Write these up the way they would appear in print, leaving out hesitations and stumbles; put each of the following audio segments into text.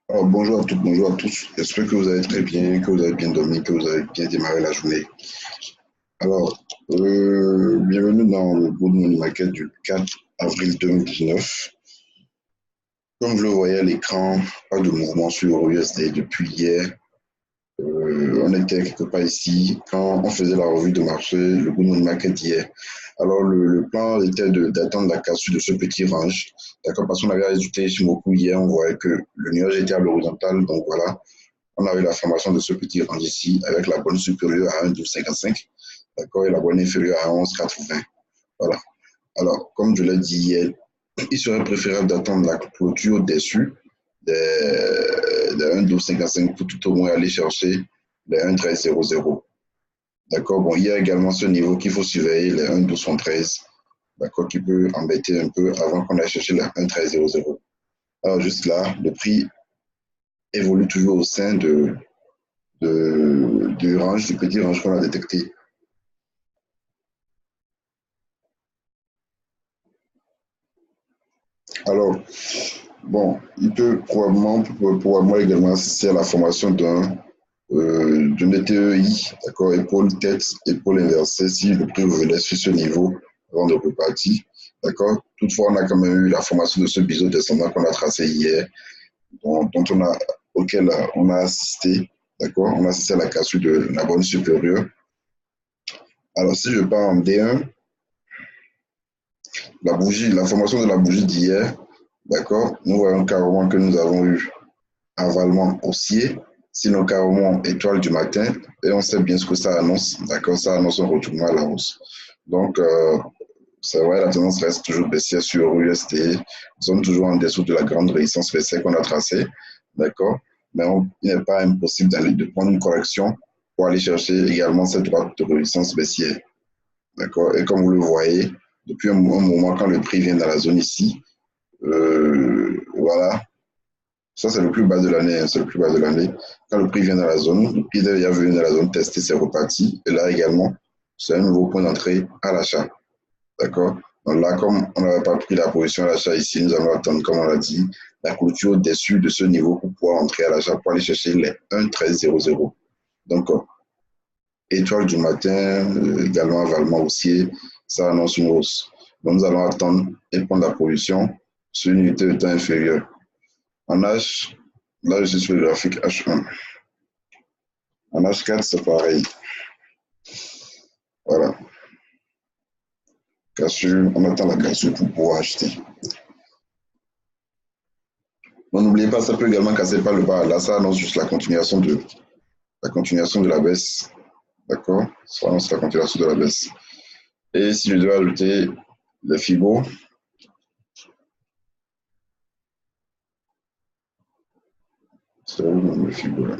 Alors, bonjour à toutes, bonjour à tous. J'espère que vous allez très bien, que vous avez bien dormi, que vous avez bien démarré la journée. Alors, bienvenue dans le Good Morning Market du 4 avril 2019. Comme vous le voyez à l'écran, pas de mouvement sur USD depuis hier. On était quelque part ici quand on faisait la revue de marché, le Good Morning Market hier. Alors, le plan était d'attendre la cassure de ce petit range. D'accord, parce qu'on avait ajouté Shimoku hier, on voyait que le nuage était à l'horizontale, donc voilà. On avait la formation de ce petit range ici avec la bonne supérieure à 1,1255, d'accord, et la bonne inférieure à 11,80. Voilà. Alors, comme je l'ai dit hier, il serait préférable d'attendre la clôture dessus de 1,1255 pour tout au moins aller chercher les 1,1300. D'accord. Bon, il y a également ce niveau qu'il faut surveiller, les 1,1213, d'accord, qui peut embêter un peu avant qu'on aille chercher les 1,1300. Alors, juste là, le prix évolue toujours au sein du range, du petit range qu'on a détecté. Alors, bon, il peut probablement également assister à la formation d'une ETEI, d'accord, épaule, tête, épaule inversée, si le prix revenait sur ce niveau avant de repartir, d'accord. Toutefois, on a quand même eu la formation de ce biseau descendant qu'on a tracé hier, auquel on a assisté, d'accord, on a assisté à la cassure de la bonne supérieure. Alors, si je pars en D1, la formation de la bougie d'hier, d'accord, nous voyons carrément que nous avons eu avalement haussier, sinon carrément étoile du matin, et on sait bien ce que ça annonce, d'accord, ça annonce un retournement à la hausse. Donc, c'est vrai, la tendance reste toujours baissière sur USD, nous sommes toujours en dessous de la grande résistance baissière qu'on a tracée, d'accord, mais il n'est pas impossible de prendre une correction pour aller chercher également cette droite de résistance baissière, d'accord, et comme vous le voyez, depuis un moment, quand le prix vient dans la zone ici, voilà, ça, c'est le plus bas de l'année. Hein, c'est le plus bas de l'année. Quand le prix vient dans la zone, le prix est déjà venu dans la zone tester, c'est reparti. Et là également, c'est un nouveau point d'entrée à l'achat. D'accord. Donc là, comme on n'avait pas pris la position à l'achat ici, nous allons attendre, comme on l'a dit, la clôture au-dessus de ce niveau pour pouvoir entrer à l'achat pour aller chercher les 1,1300. Donc, étoile du matin, également avalement haussier, ça annonce une hausse. Donc, nous allons attendre et prendre la position sur une unité de temps inférieure. En H, là, je suis sur le graphique H1. En H4, c'est pareil. Voilà. Cassure, on attend la cassure pour pouvoir acheter. N'oubliez pas, ça peut également casser par le bas. Là, ça annonce juste la continuation de la baisse. D'accord. Ça annonce la continuation de la baisse. Et si je dois ajouter le FIBO, c'est où le FIBO là?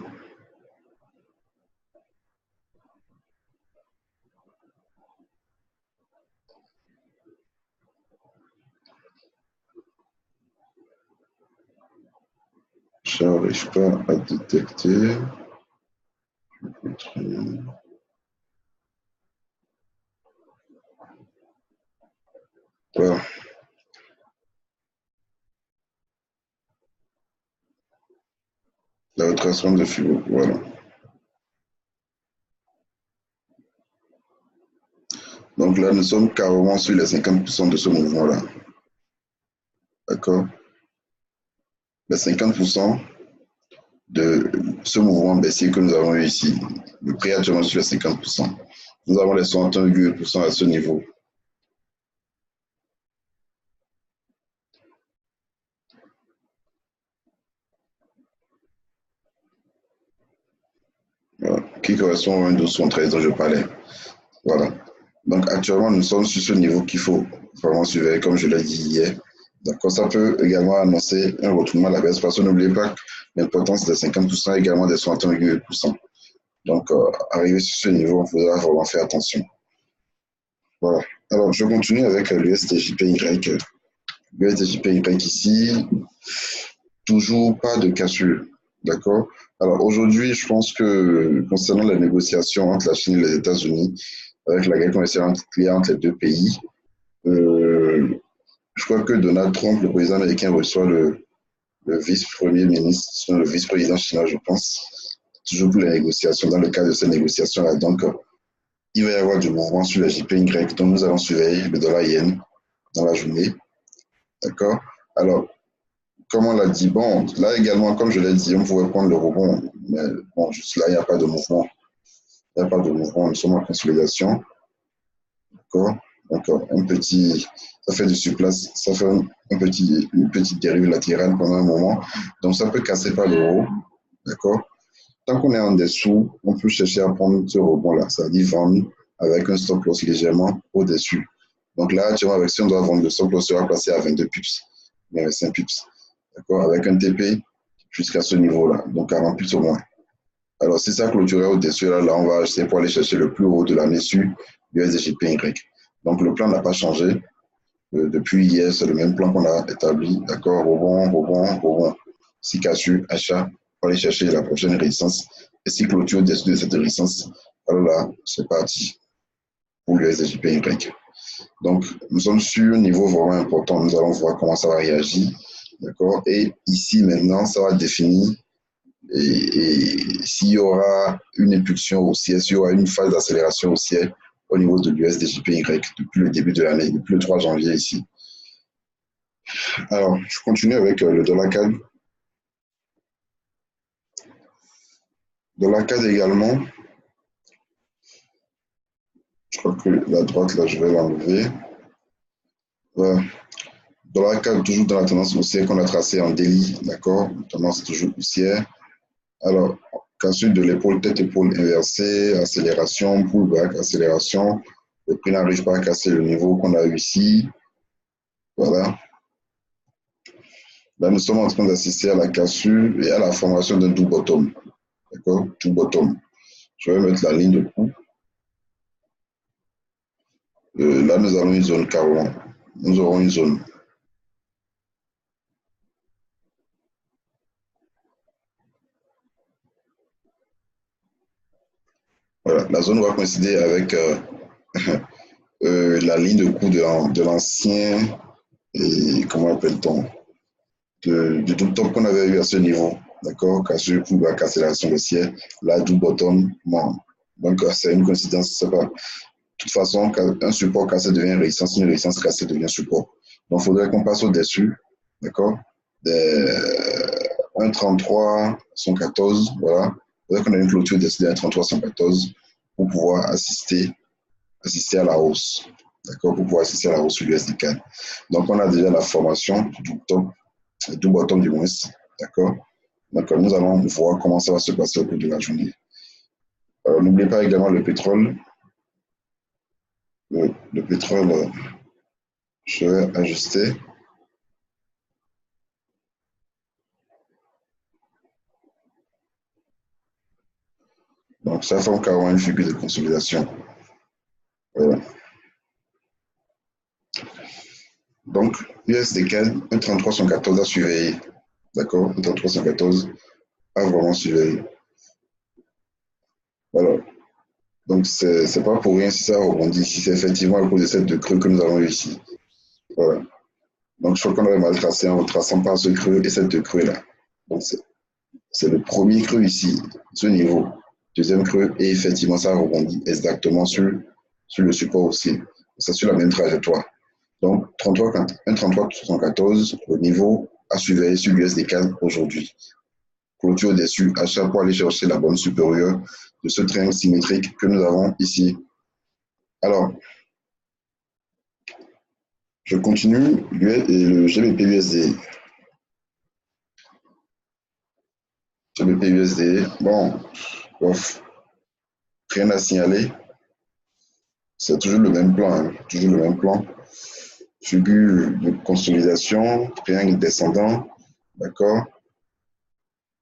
Je n'arrive pas à détecter. Voilà. La retracement de FIBO. Voilà. Donc là, nous sommes carrément sur les 50% de ce mouvement-là. D'accord. Les 50% de ce mouvement baissier que nous avons eu ici. Le prix est actuellement sur les 50%. Nous avons les 61,8% à ce niveau. Voilà, qui correspond au 1,1213 dont je parlais. Voilà. Donc actuellement, nous sommes sur ce niveau qu'il faut vraiment surveiller, comme je l'ai dit hier. D'accord, ça peut également annoncer un retournement à la baisse parce que n'oubliez pas que l'importance des 50% est également des 61,8%. Donc, arrivé sur ce niveau, il faudra vraiment faire attention. Voilà. Alors, je continue avec l'USDJPY. L'USDJPY ici, toujours pas de cassure. D'accord. Alors aujourd'hui, je pense que concernant les négociations entre la Chine et les États-Unis, avec la guerre commerciale entre les deux pays, je crois que Donald Trump, le président américain, reçoit le vice-premier ministre, le vice-président chinois, je pense, toujours pour les négociations, dans le cadre de ces négociations-là. Donc, il va y avoir du mouvement sur la JPY, donc nous allons surveiller le dollar yen dans la journée. D'accord? Alors, comme on l'a dit, bon, là également, comme je l'ai dit, on pouvait prendre le rebond, mais bon, juste là, il n'y a pas de mouvement. Il n'y a pas de mouvement, nous sommes en consolidation. D'accord? Donc, ça fait du surplace, ça fait une petite dérive latérale pendant un moment. Donc, ça peut casser par le haut. D'accord? Tant qu'on est en dessous, on peut chercher à prendre ce rebond-là, c'est-à-dire vendre avec un stop loss légèrement au-dessus. Donc là, tu vois, avec si on doit vendre, le stop loss sera placé à 22 pips, 25 pips. D'accord? Avec un TP jusqu'à ce niveau-là, donc 40 pips au moins. Alors, si ça clôturait au-dessus, là, on va essayer pour aller chercher le plus haut de l'année sur l'USDJPY. Donc, le plan n'a pas changé. Depuis hier, c'est le même plan qu'on a établi. D'accord? Rebond, rebond, rebond. Si cassure, achat, pour aller chercher la prochaine résistance. Et si clôture au-dessus de cette résistance, alors là, c'est parti pour l'USDJPY. Donc, nous sommes sur un niveau vraiment important. Nous allons voir comment ça va réagir. D'accord? Et ici, maintenant, ça va définir et s'il y aura une impulsion haussière, s'il y aura une phase d'accélération haussière au niveau de l'USDJPY depuis le début de l'année, depuis le 3 janvier ici. Alors, je continue avec le dollar CAD. Dollar CAD également. Je crois que la droite, là, je vais l'enlever. Voilà. Dollar CAD, toujours dans la tendance haussière qu'on a tracée en daily, d'accord? Tendance toujours haussière. Alors, cassure de l'épaule, tête-épaule inversée, accélération, pullback, accélération. Le prix n'arrive pas à casser le niveau qu'on a eu ici. Voilà. Là, nous sommes en train d'assister à la cassure et à la formation d'un double bottom. D'accord? Double bottom. Je vais mettre la ligne de coup. Là, nous avons une zone carrément. Nous aurons une zone. Voilà. La zone va coïncider avec la ligne de coup de l'ancien, comment appelle-t-on, du double top qu'on avait eu à ce niveau. D'accord? Cassure, pullback, accélération haussière. Là, double bottom. Bon. Donc, c'est une coïncidence, c'est pas. De toute façon, un support cassé devient résistance, une résistance cassée devient support. Donc, il faudrait qu'on passe au-dessus, d'accord? 1,33, 114, voilà. Il faudrait qu'on ait une clôture au-dessus de 1,33, 114 pour pouvoir assister à la hausse, d'accord? Pour pouvoir assister à la hausse sur l'USD4. Donc, on a déjà la formation du top, du bottom du moins, d'accord? Donc, nous allons voir comment ça va se passer au cours de la journée. N'oubliez pas également le pétrole. Le pétrole, je vais ajuster. Donc, ça forme carrément une figure de consolidation. Voilà. Donc, USD4, 1,3314 à surveiller. D'accord? 1,3314 à vraiment surveiller. Voilà. Donc, c'est pas pour rien si ça rebondit, si c'est effectivement à cause de cette creux que nous avons eu ici. Voilà. Donc, je crois qu'on avait mal tracé en retraçant par ce creux et cette creux-là. Donc, c'est le premier creux ici, ce niveau. Deuxième creux, et effectivement, ça rebondit exactement sur le support aussi. C'est sur la même trajectoire. Donc, 1,3374, le niveau à surveiller sur l'USD4 aujourd'hui. Clôture au-dessus, achat pour aller chercher la bande supérieure de ce triangle symétrique que nous avons ici. Alors, je continue le GBP-USD. GBP-USD, bon, rien à signaler. C'est toujours le même plan, hein, toujours le même plan. Figure de consolidation, triangle descendant, d'accord?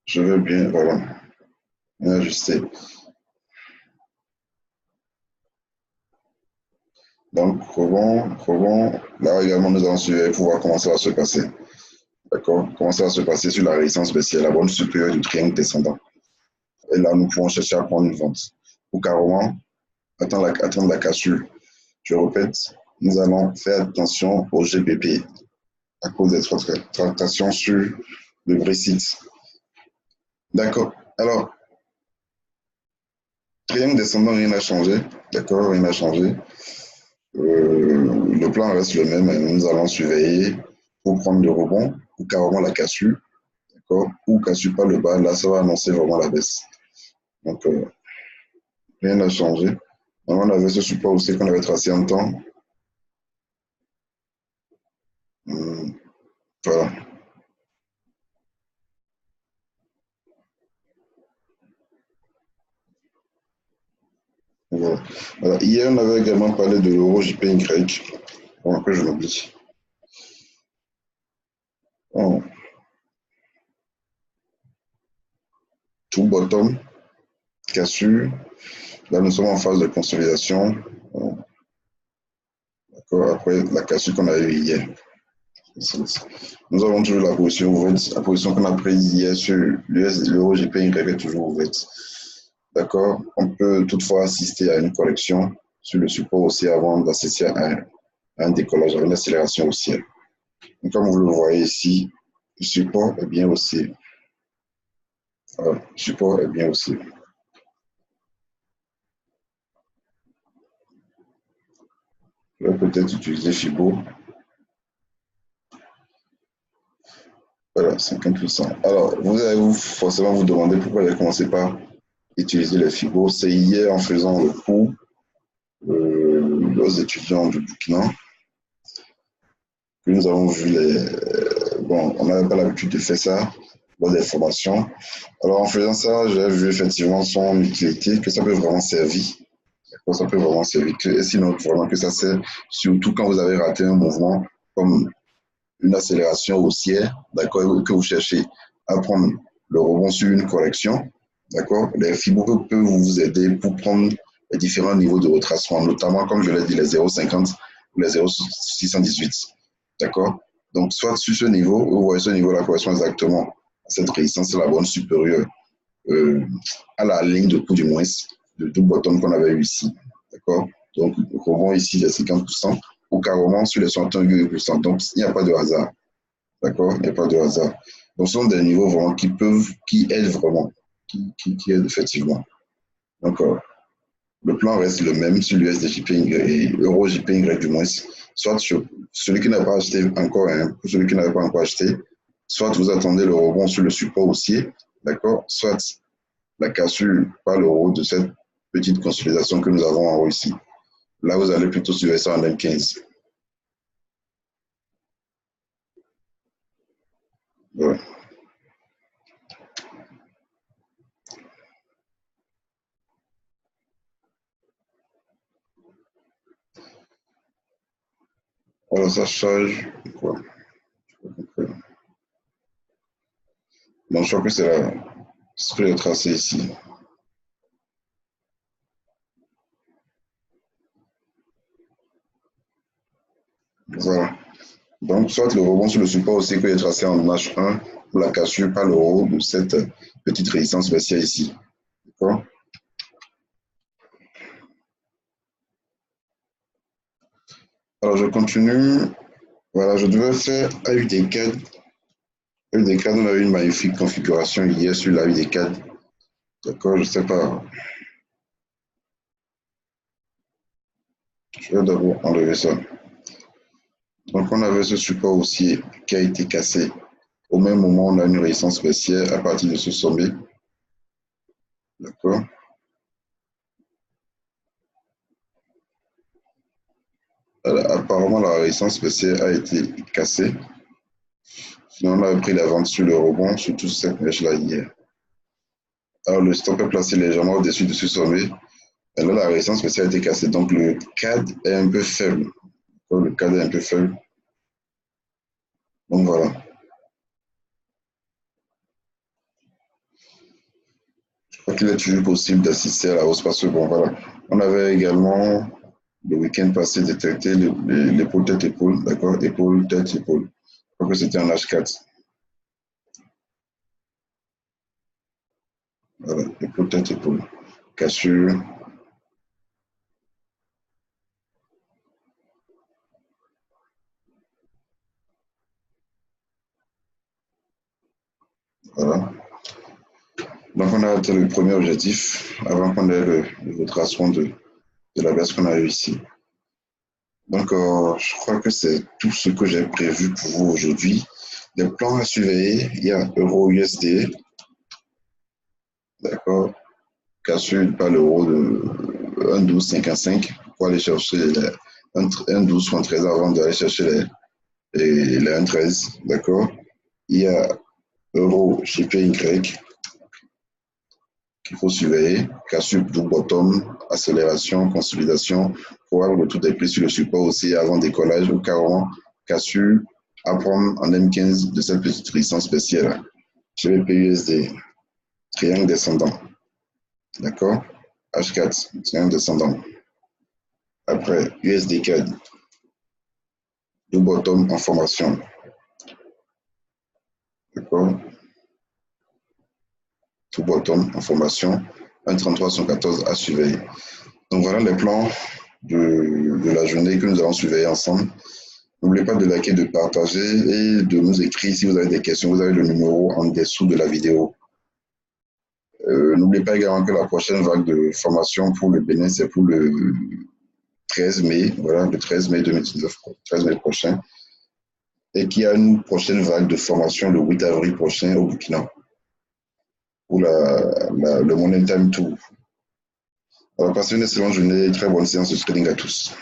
Je veux bien, voilà, bien ajuster. Donc, rebond. Là également, nous allons suivre pour voir comment ça va se passer. D'accord? Comment ça va se passer sur la résistance baissière, la bande supérieure du triangle descendant. Et là, nous pouvons chercher à prendre une vente. Ou carrément, attendre la cassure. Je répète, nous allons faire attention au GBP à cause des tractations sur le Brexit. D'accord. Alors, triangle descendant, rien n'a changé. D'accord, rien n'a changé. Le plan reste le même. Nous allons surveiller pour prendre le rebond ou carrément la cassure. D'accord, ou cassure pas le bas. Là, ça va annoncer vraiment la baisse. Donc, rien n'a changé. On avait ce support aussi qu'on avait tracé en temps. Voilà. Voilà. Voilà. Hier, on avait également parlé de l'euro JPY. Bon, après, je l'oublie. Oh, tout bottom, cassure. Là, nous sommes en phase de consolidation. Bon, après la cassure qu'on a eue hier. Nous avons toujours la position ouverte. La position qu'on a prise hier sur l'euro GPY est toujours ouverte. D'accord. On peut toutefois assister à une correction sur le support haussier avant d'assister à un décollage, à une accélération haussière. Et comme vous le voyez ici, le support est bien haussier. Le support est bien haussier. Je vais peut-être utiliser Fibo. Voilà, 50%. Alors, vous allez forcément vous demander pourquoi j'ai commencé par utiliser les Fibo. C'est hier en faisant le cours aux étudiants du Burkina que nous avons vu les. Bon, on n'avait pas l'habitude de faire ça dans des formations. Alors, en faisant ça, j'ai vu effectivement son utilité, que ça peut vraiment servir. Ça peut vraiment servir. Et sinon, vraiment que ça sert, surtout quand vous avez raté un mouvement comme une accélération haussière, d'accord, que vous cherchez à prendre le rebond sur une correction, d'accord, les fibres peuvent vous aider pour prendre les différents niveaux de retracement, notamment, comme je l'ai dit, les 0,50 ou les 0,618, d'accord. Donc, soit sur ce niveau, vous voyez ce niveau-là correspond exactement à cette résistance, c'est la bande supérieure à la ligne de coup du moins, de tout bottom qu'on avait eu ici, d'accord. Donc, rebond ici, les 50%, ou carrément sur les 61,8%. Donc, il n'y a pas de hasard. D'accord. Il n'y a pas de hasard. Donc, ce sont des niveaux vraiment qui aident vraiment, qui aident effectivement. Donc, le plan reste le même sur l'USD-JPY et Euro-JPY du moins. Soit sur celui qui n'a pas acheté encore, pour celui qui n'avait pas encore acheté, soit vous attendez le rebond sur le support haussier, d'accord, soit la cassure par le haut de cette petite consolidation que nous avons en haut ici. Là, vous allez plutôt sur ça en M15. Ouais. Alors, ça charge quoi? Donc, je crois que c'est ce que j'ai tracé ici. Voilà. Donc, soit le rebond sur le support aussi que j'ai tracé en H1 ou la cassure par le haut de cette petite résistance baissière ici. D'accord? Alors, je continue. Voilà, je devais faire AUD4. AUD4, on a eu une magnifique configuration hier sur la AUD4. D'accord, je ne sais pas. Je vais d'abord enlever ça. Donc, on avait ce support aussi qui a été cassé. Au même moment, on a une résistance baissière à partir de ce sommet. D'accord? Apparemment, la résistance baissière a été cassée. Sinon, on avait pris la vente sur le rebond, surtout cette mèche-là hier. Alors, le stop est placé légèrement au-dessus de ce sommet. Et là, la résistance baissière a été cassée. Donc, le CAD est un peu faible. Le CAD est un peu faible. Donc, voilà. Je crois qu'il est toujours possible d'assister à la hausse parce que, bon, voilà. On avait également, le week-end passé, détecté l'épaule tête-épaule, d'accord? Épaule, tête, épaule. Je crois que c'était un H4. Voilà, épaule, tête, épaule. Cassure. Voilà. Donc, on a atteint le premier objectif avant qu'on ait le retracement de la baisse qu'on a eu ici. Donc, je crois que c'est tout ce que j'ai prévu pour vous aujourd'hui. Les plans à surveiller, il y a euro-USD, d'accord, cassé par l'euro de 1,1255 pour aller chercher les 1,1273 avant d'aller chercher les 1,13, d'accord. Il y a euro JPY qu'il faut surveiller, cassure du bottom, accélération, consolidation, probable retour des prix sur le support aussi avant décollage ou carrément cassure à prendre en M15 de cette petite résistance spéciale. GBP-USD, triangle descendant, d'accord, H4, triangle descendant. Après, USD-CAD, du bottom en formation, d'accord, tout bottom en formation, 1,3314 à surveiller. Donc voilà les plans de la journée que nous allons surveiller ensemble. N'oubliez pas de liker, de partager et de nous écrire si vous avez des questions. Vous avez le numéro en dessous de la vidéo. N'oubliez pas également que la prochaine vague de formation pour le Bénin, c'est pour le 13 mai, voilà, le 13 mai 2019, 13 mai prochain. Et qu'il y a une prochaine vague de formation le 8 avril prochain au Burkina pour le Money Time Tour. Alors, passez une excellente journée et très bonne séance de trading à tous.